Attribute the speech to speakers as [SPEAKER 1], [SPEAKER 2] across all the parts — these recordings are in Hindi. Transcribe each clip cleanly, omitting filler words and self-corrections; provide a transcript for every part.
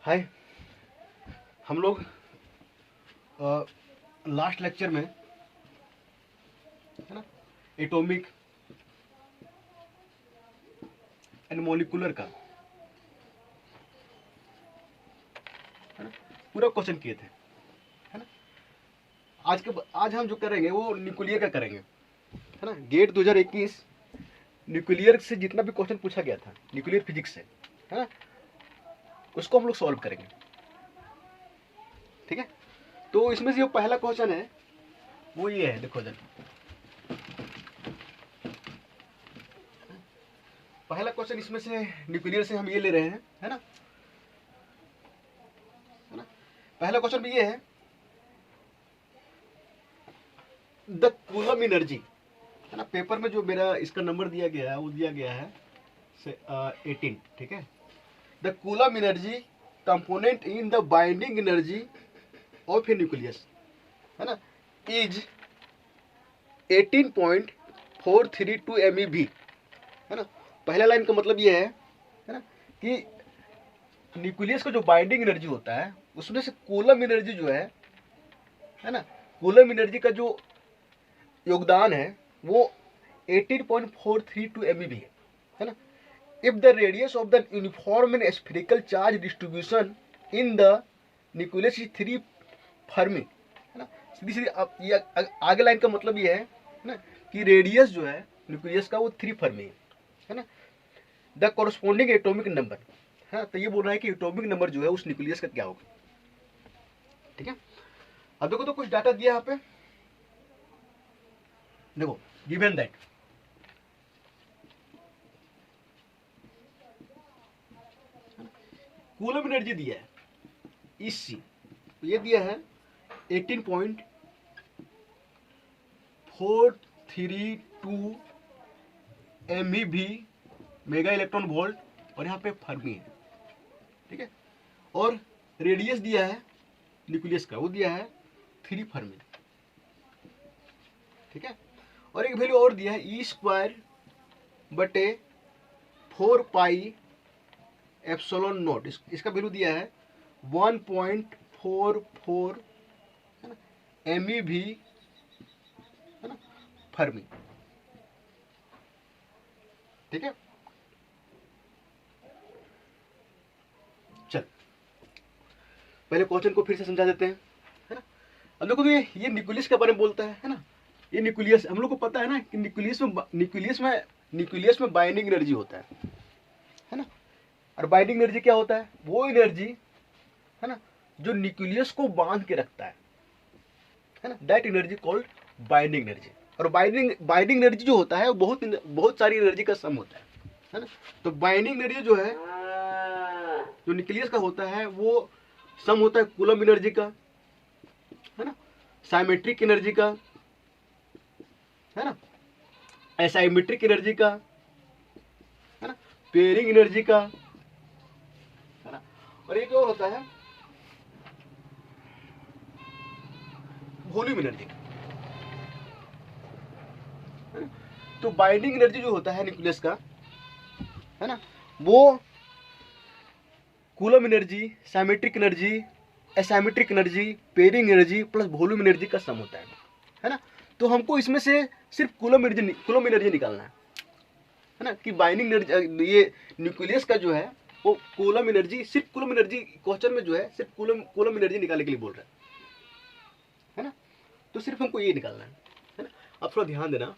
[SPEAKER 1] हाय, हम लोग लास्ट लेक्चर में है ना एटॉमिक एंड मॉलिक्यूलर का है ना पूरा क्वेश्चन किए थे, है ना। आज हम जो करेंगे वो न्यूक्लियर का करेंगे, है ना। गेट 2021 न्यूक्लियर से जितना भी क्वेश्चन पूछा गया था न्यूक्लियर फिजिक्स से, है ना, उसको हम लोग सॉल्व करेंगे, ठीक है। तो इसमें से जो पहला क्वेश्चन है वो ये है, देखो जरा। पहला क्वेश्चन इसमें से न्यूक्लियर से हम ये ले रहे हैं, है ना। पहला क्वेश्चन भी ये है, द कूलम एनर्जी, है ना। पेपर में जो मेरा इसका नंबर दिया गया है वो दिया गया है 18, ठीक है। The coulomb energy component in the binding energy of A nucleus, है ना, इज 18.432 MeV, है ना। पहला लाइन का मतलब ये है ना, कि न्यूक्लियस का जो बाइंडिंग एनर्जी होता है उसमें से कूलम एनर्जी जो है ना, कूलम एनर्जी का जो योगदान है वो 18.432 MeV है ना। If the radius of the uniform and spherical charge distribution in the nucleus is 3 Fermi, है ना। सीधी सीधी अब ये आगे लाइन का मतलब ये है ना कि रेडियस जो है न्यूक्लियस का वो 3 फर्मी है ना। द कॉरस्पॉन्डिंग एटॉमिक नंबर, है, तो ये बोल रहा है कि एटॉमिक नंबर जो है उस न्यूक्लियस का क्या होगा, ठीक है। अब देखो तो कुछ डाटा दिया यहाँ पे, देखो गिवन दैट कूलम एनर्जी दिया है इसी, ये दिया है 18.432 MeV मेगा इलेक्ट्रॉन वोल्ट, और यहाँ पे फर्मी है, ठीक है। और रेडियस दिया है न्यूक्लियस का, वो दिया है 3 फर्मी, ठीक है। और एक वैल्यू और दिया है E²/4 पाई एप्सिलॉन नॉट, इसका वैल्यू दिया है 1.44 है ना MeV, है ना, फर्मी, ठीक है। चल पहले क्वेश्चन को फिर से समझा देते हैं, है ना। अब देखो तो ये न्यूक्लियस के बारे में बोलता है ना। ये न्यूक्लियस हम लोग को पता है ना कि न्यूक्लियस में बाइंडिंग एनर्जी होता है ना। और बाइंडिंग एनर्जी क्या होता है, वो एनर्जी है ना जो न्यूक्लियस को बांध के रखता है ना, that energy called binding energy. और बाइंडिंग एनर्जी जो होता है वो बहुत सारी एनर्जी का सम होता है ना। तो बाइंडिंग एनर्जी जो है जो न्यूक्लियस का होता है वो सम होता है कूलम एनर्जी का, है ना, साइमेट्रिक एनर्जी का, है ना, एसाइमेट्रिक एनर्जी का, है ना, पेयरिंग एनर्जी का, है ना। और एक और होता है वॉल्यूम एनर्जी, है ना। तो बाइंडिंग एनर्जी जो होता है न्यूक्लियस का, है ना, वो Coulomb energy, symmetric energy, asymmetric energy, pairing energy plus volume energy का सम होता है ना। तो हमको इसमें से सिर्फ कूलम एनर्जी निकालना है ना, कि बाइंडिंग एनर्जी ये न्यूक्लियस का जो है वो कूलम एनर्जी, सिर्फ कूलम एनर्जी क्वेश्चन में जो है सिर्फ कूलम एनर्जी निकालने के लिए बोल रहा है ना। तो सिर्फ हमको ये निकालना है ना। अब थोड़ा ध्यान देना,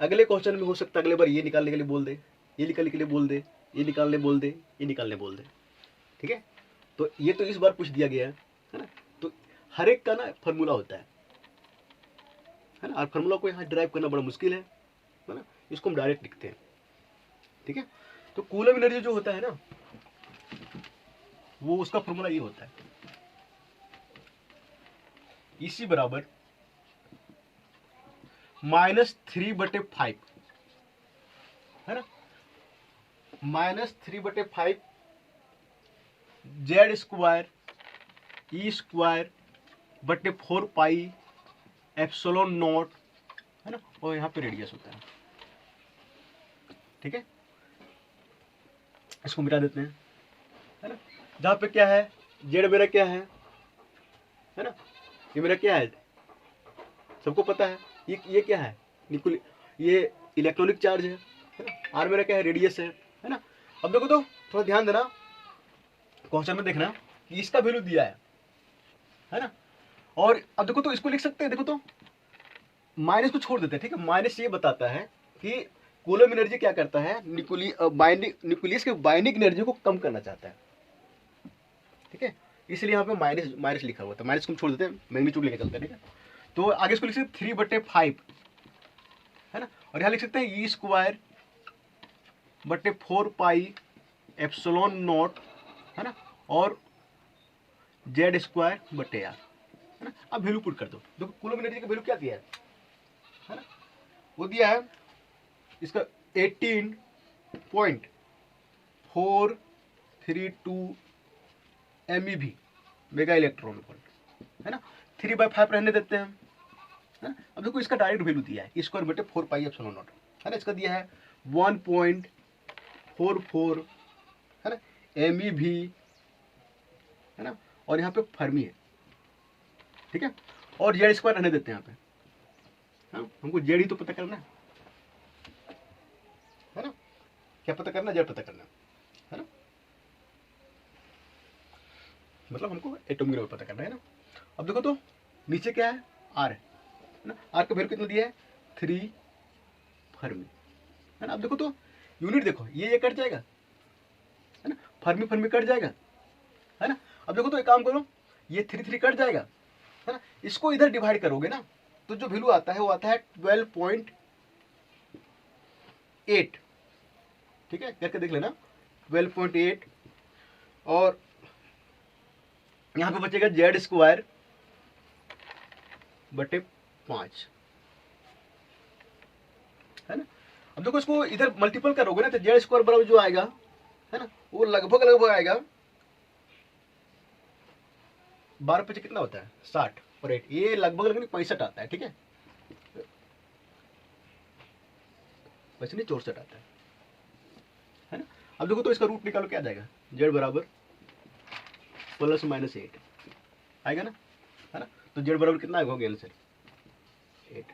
[SPEAKER 1] अगले क्वेश्चन में हो सकता है अगले बार ये निकालने के लिए बोल दे, ये निकालने के लिए बोल दे, ये निकालने बोल दे, ये निकालने बोल दे, ठीक है। तो ये तो इस बार पूछ दिया गया है ना। तो हर एक का ना फॉर्मूला होता है ना, और फार्मूला को यहाँ ड्राइव करना बड़ा मुश्किल है ना, इसको हम डायरेक्ट लिखते हैं, ठीक है। तो कूलम एनर्जी जो होता है ना वो उसका फॉर्मूला ये होता है, इसी बराबर -3/5, है ना, -3/5 Z²E²/4 पाई एप्सिलॉन नॉट, है ना, और यहाँ पे रेडियस होता है, ठीक है। इसको मिटा देते हैं, है ना। जहाँ पे क्या है, जेड मेरा क्या है ना, ये मेरा क्या है, सबको पता है। ये क्या है, ये इलेक्ट्रॉनिक चार्ज है ना। आर मेरा क्या है, रेडियस है ना। अब देखो तो थोड़ा ध्यान देना, क्वेश्चन में देखना कि इसका वैल्यू दिया है ना। और अब देखो तो इसको लिख सकते हैं, देखो तो माइनस को छोड़ देते हैं, ठीक है। माइनस ये बताता है कि कूलम एनर्जी क्या करता है, न्यूक्लियस के बाइंडिंग एनर्जी को कम करना चाहता है, ठीक है। इसलिए यहाँ पे माइनस माइनस लिखा हुआ था, माइनस को हम छोड़ देते हैं, मैग्नीट्यूड लेके चलते हैं, ठीक है। तो आगे इसको लिख सकते 3/5 है ना। और यहाँ लिख सकते हैं E²/4πε0 है ना, और Z² है ना। अब वैल्यू पुट कर दो, देखो कूलम एनर्जी का वैल्यू क्या दिया है ना, वो दिया है इसका 18.432 MeV मेगा इलेक्ट्रॉन वोल्ट है ना। 3/5 रहने देते हैं, है ना। अब देखो इसका डायरेक्ट वैल्यू दिया है E²/4πε0 है ना। इसका दिया है 1.44 है ना MeV है ना। और यहाँ पे फर्मी है, ठीक है। और Z² रहने देते हैं यहाँ पे, हाँ हमको जेड ही तो पता करना है ना। क्या पता करना, जेड पता करना है ना, मतलब हमको एटॉमिक नंबर पता करना है ना। अब देखो तो नीचे क्या है, आर है ना। आर का वैल्यू कितना दिया है, 3 फर्मी है ना। अब देखो तो यूनिट देखो, ये कट जाएगा है ना, फर्मी फर्मी कट जाएगा है ना। अब देखो तो एक काम करो, ये 3 कट जाएगा है ना, इसको इधर डिवाइड करोगे ना, तो जो वैल्यू आता है वो आता है 12.8, ठीक है। करके देख लेना 12.8, और यहां पे बचेगा Z²/5 है ना। अब देखो इसको इधर मल्टीपल करोगे ना, तो Z² बराबर जो आएगा है ना, वो लगभग आएगा 12 कितना होता है, 60 और 8, ये लगभग 65 आता है, ठीक है। 64 आता है ना। अब देखो तो इसका रूट निकालो, क्या आ जाएगा, Z ±8 आएगा ना, है ना। तो Z कितना आएगा, आंसर 8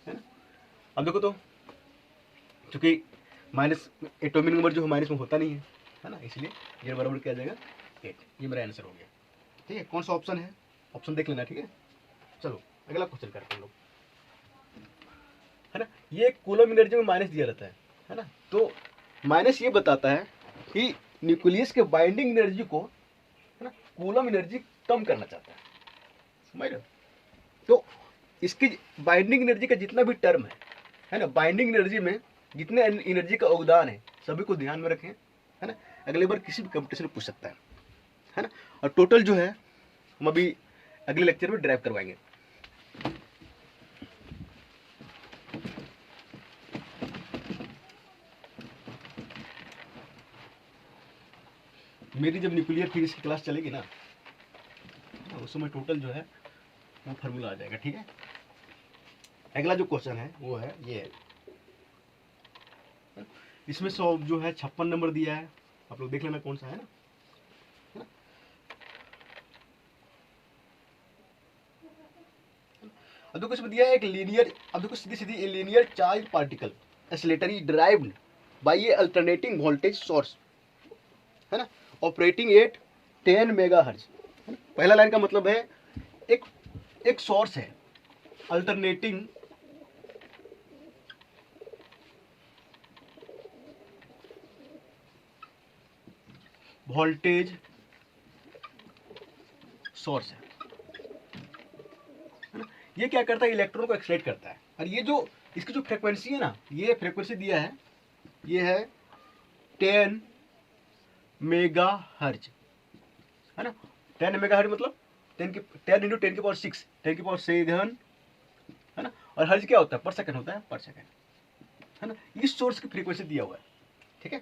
[SPEAKER 1] है ना। अब देखो तो चूंकि माइनस एटॉमिक नंबर जो है माइनस में होता नहीं है ना, इसलिए Z क्या आ जाएगा 8, ये मेरा आंसर हो गया, ठीक है। कौन सा ऑप्शन है, ऑप्शन देख लेना, ठीक है। चलो अगला क्वेश्चन करते हैं लोग, है ना। ये कूलम एनर्जी में माइनस दिया रहता है ना। तो माइनस ये बताता है कि न्यूक्लियस के बाइंडिंग एनर्जी को है ना कूलम एनर्जी कम करना चाहता है, समझ रहे हो। तो इसकी बाइंडिंग एनर्जी का जितना भी टर्म है ना, बाइंडिंग एनर्जी में जितने एनर्जी का योगदान है सभी को ध्यान में रखें, है ना। अगले बार किसी भी कंपटीशन में पूछ सकता है ना। और टोटल जो है हम अभी अगले लेक्चर में ड्राइव करवाएंगे। मेरी जब न्यूक्लियर फिजिक्स की क्लास चलेगी ना, उस समय टोटल जो है वो फार्मूला आ जाएगा, ठीक है। अगला जो क्वेश्चन है वो है ये है, इसमें जो है 56 नंबर दिया है, आप लोग देख लेना कौन सा है ना। अब देखो इसमें दिया है एक लीनियर, अब देखो सीधी सीधी linear charge particle accelerator driven by a alternating voltage source है ना, ऑपरेटिंग एट 10 मेगाहर्ट्ज। पहला लाइन का मतलब है एक सोर्स है अल्टरनेटिंग वोल्टेज सोर्स है ना। ये क्या करता है, इलेक्ट्रॉन को एक्साइट करता है। और ये जो इसकी जो फ्रीक्वेंसी है ना, ये फ्रीक्वेंसी दिया है, ये है 10 मेगाहर्ट्ज है ना। 10 मेगाहर्ट्ज मतलब 10 × 10⁶ 10⁶ है ना। और हर्ज क्या होता है, पर सेकंड होता है, पर सेकंड है ना। इस सोर्स की फ्रीक्वेंसी दिया हुआ है, ठीक है।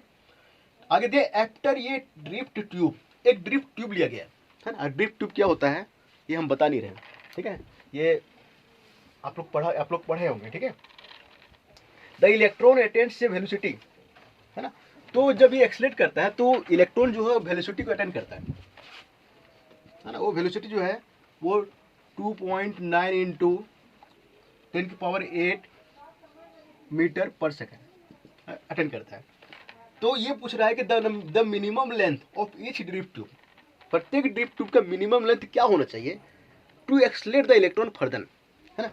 [SPEAKER 1] आगे दे आफ्टर ये ड्रिफ्ट ट्यूब, एक ड्रिफ्ट ट्यूब लिया गया है ना। ड्रिफ्ट ट्यूब क्या होता है ये हम बता नहीं रहे, ठीक है। ये आप लोग पढ़े होंगे, ठीक है। द इलेक्ट्रॉन अटेन्स से वेलोसिटी है ना, तो जब ये एक्सलेट करता है तो इलेक्ट्रॉन जो है वेलोसिटी को अटेंड करता है ना। वो वेलोसिटी जो है वो 2.9 into 10⁸ metre per second attend करता है। तो ये पूछ रहा है कि the minimum length of each drift tube, प्रत्येक ड्रिफ्ट ट्यूब का मिनिमम लेंथ क्या होना चाहिए to accelerate the electron further, है ना।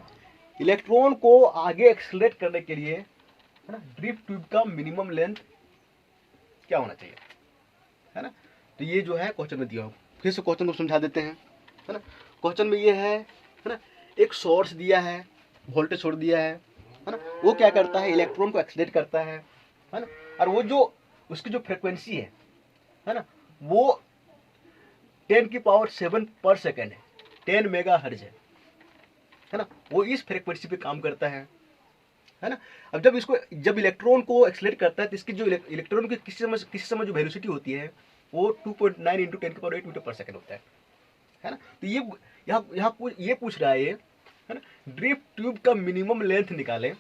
[SPEAKER 1] इलेक्ट्रॉन को आगे एक्सलेट करने के लिए, है ना, ड्रिफ्ट ट्यूब का मिनिमम लेंथ क्या होना चाहिए, है ना। तो ये जो है क्वेश्चन में दिया हो, फिर से क्वेश्चन को समझा देते हैं, है ना। क्वेश्चन में ये है ना, एक सोर्स दिया है, वोल्टेज सोर्स दिया है ना। वो क्या करता है, इलेक्ट्रॉन को एक्सलेट करता है ना। और वो जो उसकी जो फ्रिक्वेंसी है ना, वो 10⁷ पर सेकेंड है, 10 मेगाहर्ट्ज है ना। वो इस फ्रिक्वेंसी पे काम करता है ना। अब जब इलेक्ट्रॉन को एक्सलेट करता है तो इसकी जो इलेक्ट्रॉन की किसी समय जो वेलोसिटी होती है वो 2.9 इंटू 10⁸ मीटर पर सेकेंड होता है ना। तो ये यहाँ ये पूछ रहा है ना, ड्रिफ्ट ट्यूब का मिनिमम लेंथ निकालें,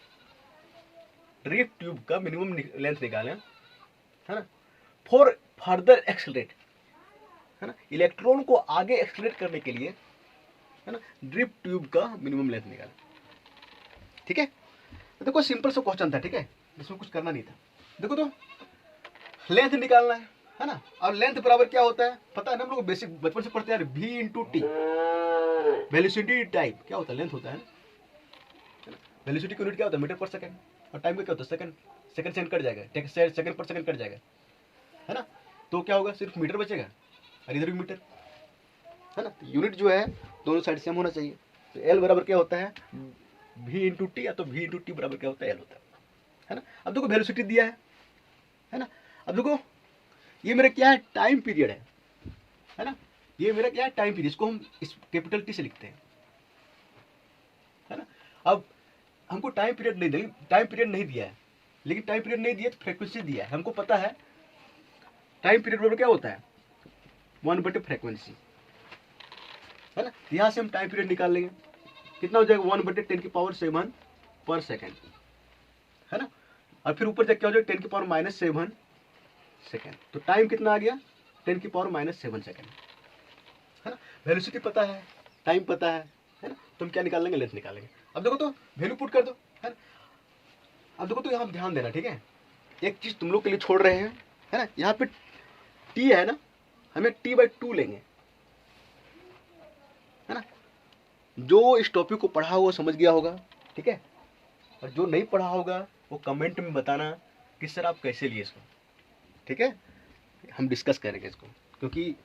[SPEAKER 1] ड्रिफ्ट ट्यूब का मिनिमम लेंथ निकालें, है ना, फॉर फर्दर एक्सलेट, है ना, इलेक्ट्रॉन को आगे एक्सलेट करने के लिए, है ना, ड्रिफ्ट ट्यूब का मिनिमम लेंथ निकालें। ठीक है, तो देखो सिंपल सा क्वेश्चन था, ठीक है, इसमें कुछ करना नहीं था। देखो तो लेंथ निकालना है ना। और लेंथ बराबर क्या होता है पता है ना, हम लोग बेसिक बचपन से पढ़ते हैं यार, v into T, velocity time क्या होता है, लेंथ होता है ना। वेलोसिटी की यूनिट क्या होता है, मीटर पर सेकंड, और टाइम का क्या होता है, सेकंड। सेकंड कट जाएगा, सेकंड पर सेकंड कट जाएगा, है ना। तो क्या होगा, सिर्फ मीटर बचेगा और इधर भी मीटर, है ना। यूनिट जो है दोनों साइड सेम होना चाहिए। तो एल बराबर क्या होता है, v इंटू टी, या तो v इंटू टी बराबर क्या होता है, एल होता है ना। अब देखो वेलोसिटी दिया है ना। अब देखो ये मेरा क्या है, टाइम पीरियड है ना। ये मेरा क्या है, टाइम पीरियड, इसको हम इस कैपिटल टी से लिखते हैं, है ना। अब हमको टाइम पीरियड नहीं दिया है, लेकिन टाइम पीरियड नहीं दिया तो फ्रीक्वेंसी दिया है। हमको पता है टाइम पीरियड बराबर क्या होता है, 1/फ्रीक्वेंसी, है ना। यहाँ से हम टाइम पीरियड निकाल लेंगे, कितना हो जाएगा, 1/10⁷ पर सेकेंड, है ना। और फिर ऊपर जाके क्या हो जाएगा, 10⁻⁷ सेकेंड। तो टाइम कितना आ गया, 10⁻⁷ सेकेंड, है ना। वेलोसिटी पता है, टाइम पता है ना। तो हम क्या निकाल लेंगे, लेंथ निकालेंगे। अब देखो तो वैल्यू पुट कर दो, है ना। अब देखो तो यहाँ ध्यान देना, ठीक है, एक चीज तुम लोग के लिए छोड़ रहे हैं, है ना। यहाँ पे टी है ना, हमें t/2 लेंगे, है ना। जो इस टॉपिक को पढ़ा हुआ समझ गया होगा, ठीक है, और जो नहीं पढ़ा होगा वो कमेंट में बताना कि सर आप कैसे लिए इसको, ठीक है। हम डिस्कस करेंगे इसको, क्योंकि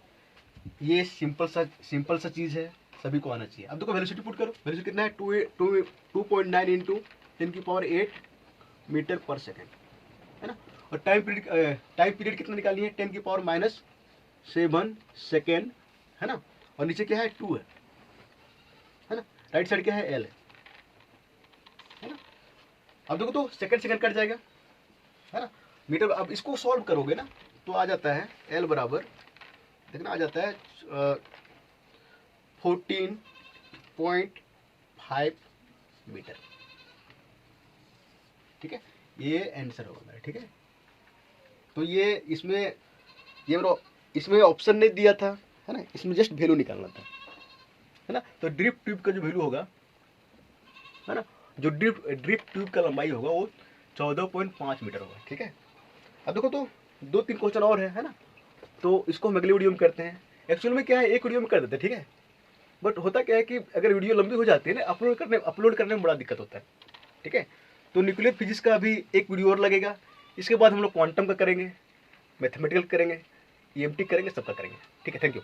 [SPEAKER 1] ये सिंपल सा चीज़ है, सभी को आना चाहिए। अब देखो वेलोसिटी पुट करो, वेलोसिटी कितना है, 2.9 इंटू 10⁸ मीटर पर सेकेंड, है ना। और टाइम पीरियड कितना निकालिए, 10⁻⁷ सेकेंड, है ना। और नीचे क्या है, 2 है ना। राइट साइड क्या है, एल है ना। अब देखो तो सेकेंड कट जाएगा, है ना, मीटर। अब इसको सॉल्व करोगे ना तो आ जाता है एल बराबर, देखना आ जाता है 14.5 मीटर, ठीक है। ये आंसर होगा मेरा, ठीक है। तो ये इसमें ऑप्शन नहीं दिया था, है ना, इसमें जस्ट वैल्यू निकालना था, है ना। तो ड्रिफ्ट ट्यूब का जो वैल्यू होगा, है ना, जो ड्रिफ्ट ट्यूब का लंबाई होगा वो 14.5 मीटर होगा, ठीक है। अब देखो तो 2-3 क्वेश्चन और है ना। तो इसको हम अगले वीडियो में करते हैं। एक्चुअल में क्या है, एक वीडियो में कर देते हैं, ठीक है। बट होता क्या है कि अगर वीडियो लंबी हो जाती है ना, अपलोड करने में बड़ा दिक्कत होता है, ठीक है। तो न्यूक्लियर फिजिक्स का भी एक वीडियो और लगेगा। इसके बाद हम लोग क्वांटम का करेंगे, मैथमेटिकल करेंगे, EMT करेंगे, सबका करेंगे, ठीक है। Thank you.